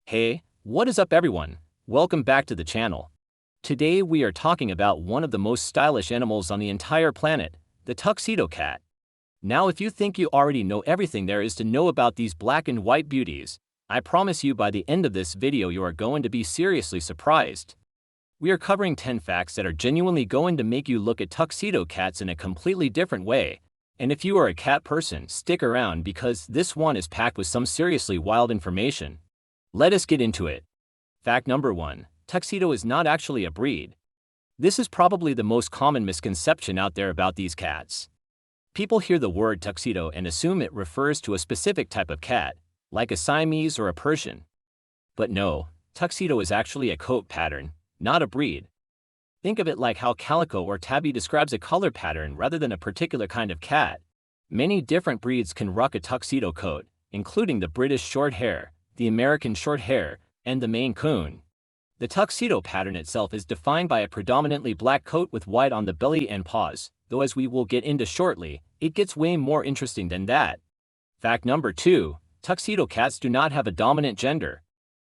Hey, what is up everyone? Welcome back to the channel. Today we are talking about one of the most stylish animals on the entire planet, the tuxedo cat. Now if you think you already know everything there is to know about these black and white beauties, I promise you by the end of this video you are going to be seriously surprised. We are covering 10 facts that are genuinely going to make you look at tuxedo cats in a completely different way. And if you are a cat person, stick around because this one is packed with some seriously wild information. Let us get into it. Fact number 1. Tuxedo is not actually a breed. This is probably the most common misconception out there about these cats. People hear the word tuxedo and assume it refers to a specific type of cat, like a Siamese or a Persian. But no, tuxedo is actually a coat pattern, not a breed. Think of it like how calico or tabby describes a color pattern rather than a particular kind of cat. Many different breeds can rock a tuxedo coat, including the British Shorthair, the American Shorthair, and the Maine Coon. The tuxedo pattern itself is defined by a predominantly black coat with white on the belly and paws, though as we will get into shortly, it gets way more interesting than that. Fact number 2. Tuxedo cats do not have a dominant gender.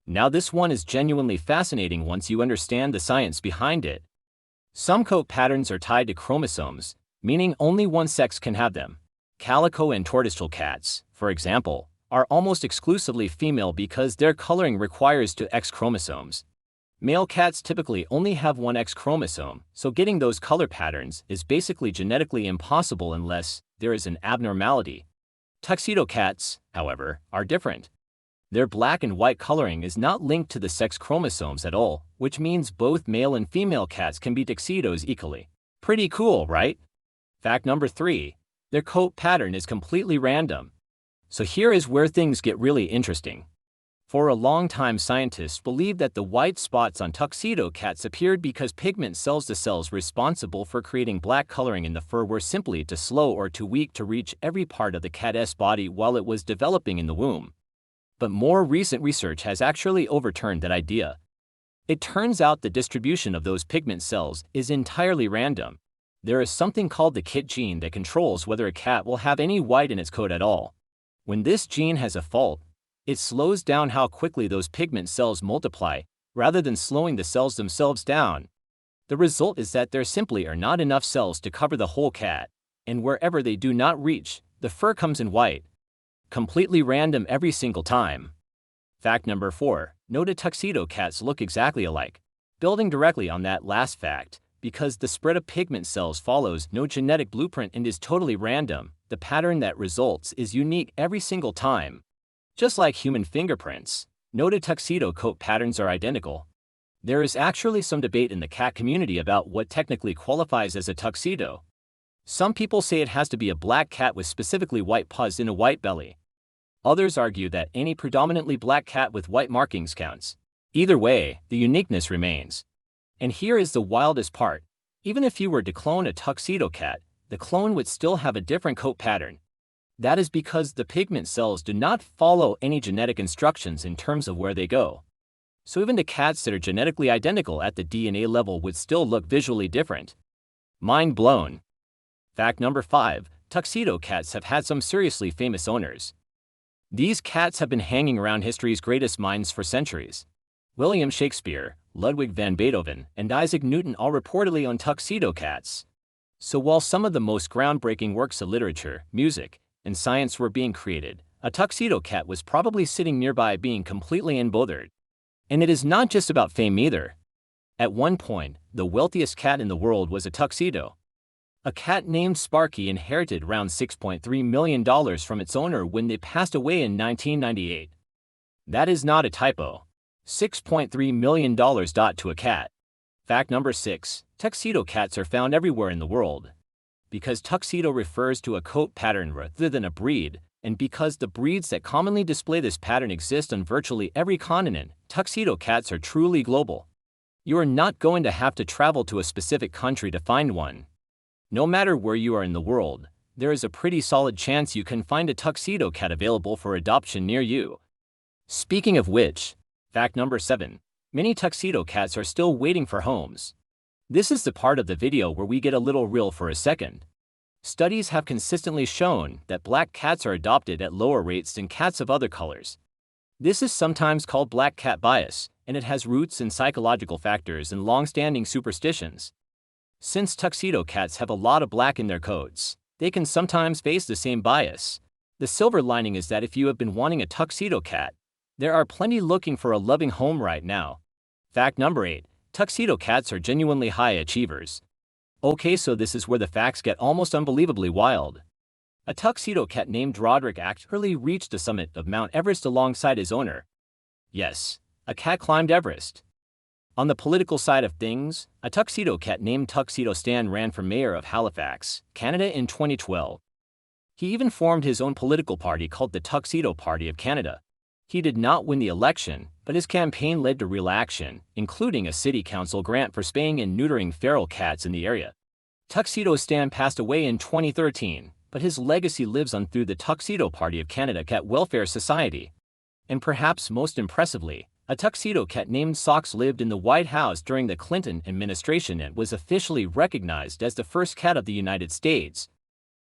Now this one is genuinely fascinating once you understand the science behind it. Some coat patterns are tied to chromosomes, meaning only one sex can have them. Calico and tortoiseshell cats, for example, are almost exclusively female because their coloring requires two X chromosomes. Male cats typically only have one X chromosome, so getting those color patterns is basically genetically impossible unless there is an abnormality. Tuxedo cats, however, are different. Their black and white coloring is not linked to the sex chromosomes at all, which means both male and female cats can be tuxedos equally. Pretty cool, right? Fact number 3. Their coat pattern is completely random. So here is where things get really interesting. For a long time scientists believed that the white spots on tuxedo cats appeared because pigment cells, the cells responsible for creating black coloring in the fur, were simply too slow or too weak to reach every part of the cat's body while it was developing in the womb. But more recent research has actually overturned that idea. It turns out the distribution of those pigment cells is entirely random. There is something called the KIT gene that controls whether a cat will have any white in its coat at all. When this gene has a fault, it slows down how quickly those pigment cells multiply, rather than slowing the cells themselves down. The result is that there simply are not enough cells to cover the whole cat, and wherever they do not reach, the fur comes in white. Completely random every single time. Fact number 4. Noted tuxedo cats look exactly alike. Building directly on that last fact, because the spread of pigment cells follows no genetic blueprint and is totally random, the pattern that results is unique every single time. Just like human fingerprints, noted tuxedo coat patterns are identical. There is actually some debate in the cat community about what technically qualifies as a tuxedo. Some people say it has to be a black cat with specifically white paws and a white belly. Others argue that any predominantly black cat with white markings counts. Either way, the uniqueness remains. And here is the wildest part. Even if you were to clone a tuxedo cat, the clone would still have a different coat pattern. That is because the pigment cells do not follow any genetic instructions in terms of where they go. So even the cats that are genetically identical at the DNA level would still look visually different. Mind blown. Fact number 5. Tuxedo cats have had some seriously famous owners. These cats have been hanging around history's greatest minds for centuries. William Shakespeare, Ludwig van Beethoven, and Isaac Newton all reportedly owned tuxedo cats. So while some of the most groundbreaking works of literature, music, and science were being created, a tuxedo cat was probably sitting nearby being completely embothered. And it is not just about fame either. At one point, the wealthiest cat in the world was a tuxedo. A cat named Sparky inherited around $6.3 million from its owner when they passed away in 1998. That is not a typo. $6.3 million to a cat. Fact number 6. Tuxedo cats are found everywhere in the world. Because tuxedo refers to a coat pattern rather than a breed, and because the breeds that commonly display this pattern exist on virtually every continent, tuxedo cats are truly global. You are not going to have to travel to a specific country to find one. No matter where you are in the world, there is a pretty solid chance you can find a tuxedo cat available for adoption near you. Speaking of which, fact number 7. Many tuxedo cats are still waiting for homes. This is the part of the video where we get a little real for a second. Studies have consistently shown that black cats are adopted at lower rates than cats of other colors. This is sometimes called black cat bias, and it has roots in psychological factors and long-standing superstitions. Since tuxedo cats have a lot of black in their coats, they can sometimes face the same bias. The silver lining is that if you have been wanting a tuxedo cat, there are plenty looking for a loving home right now. Fact number 8. Tuxedo cats are genuinely high achievers. Okay, so this is where the facts get almost unbelievably wild. A tuxedo cat named Roderick actually reached the summit of Mount Everest alongside his owner. Yes, a cat climbed Everest. On the political side of things, a tuxedo cat named Tuxedo Stan ran for mayor of Halifax, Canada in 2012. He even formed his own political party called the Tuxedo Party of Canada. He did not win the election, but his campaign led to real action, including a city council grant for spaying and neutering feral cats in the area. Tuxedo Stan passed away in 2013, but his legacy lives on through the Tuxedo Party of Canada Cat Welfare Society. And perhaps most impressively, a tuxedo cat named Socks lived in the White House during the Clinton administration and was officially recognized as the first cat of the United States.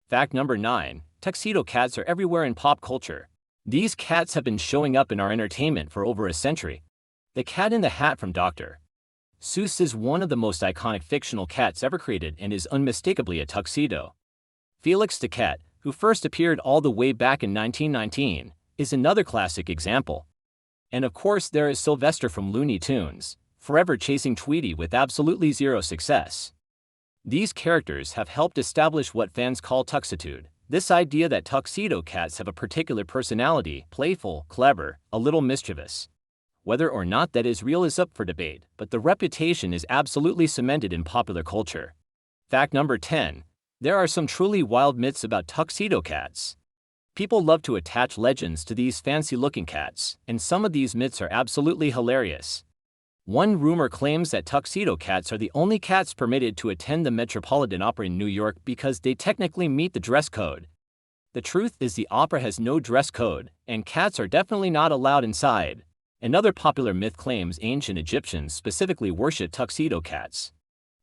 Fact number 9. Tuxedo cats are everywhere in pop culture. These cats have been showing up in our entertainment for over a century. The Cat in the Hat from Dr. Seuss is one of the most iconic fictional cats ever created and is unmistakably a tuxedo. Felix the Cat, who first appeared all the way back in 1919, is another classic example. And of course there is Sylvester from Looney Tunes, forever chasing Tweety with absolutely zero success. These characters have helped establish what fans call tuxitude, this idea that tuxedo cats have a particular personality, playful, clever, a little mischievous. Whether or not that is real is up for debate, but the reputation is absolutely cemented in popular culture. Fact number 10. There are some truly wild myths about tuxedo cats. People love to attach legends to these fancy-looking cats, and some of these myths are absolutely hilarious. One rumor claims that tuxedo cats are the only cats permitted to attend the Metropolitan Opera in New York because they technically meet the dress code. The truth is the opera has no dress code, and cats are definitely not allowed inside. Another popular myth claims ancient Egyptians specifically worshipped tuxedo cats.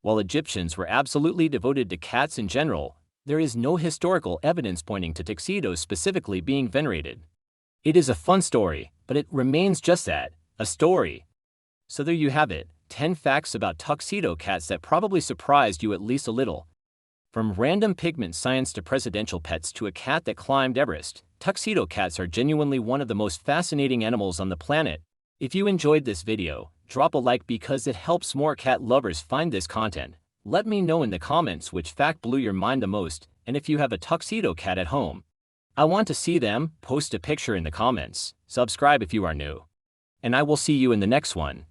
While Egyptians were absolutely devoted to cats in general, there is no historical evidence pointing to tuxedos specifically being venerated. It is a fun story, but it remains just that, a story. So there you have it, 10 facts about tuxedo cats that probably surprised you at least a little. From random pigment science to presidential pets to a cat that climbed Everest, tuxedo cats are genuinely one of the most fascinating animals on the planet. If you enjoyed this video, drop a like because it helps more cat lovers find this content. Let me know in the comments which fact blew your mind the most, and if you have a tuxedo cat at home. I want to see them. Post a picture in the comments, subscribe if you are new. And I will see you in the next one.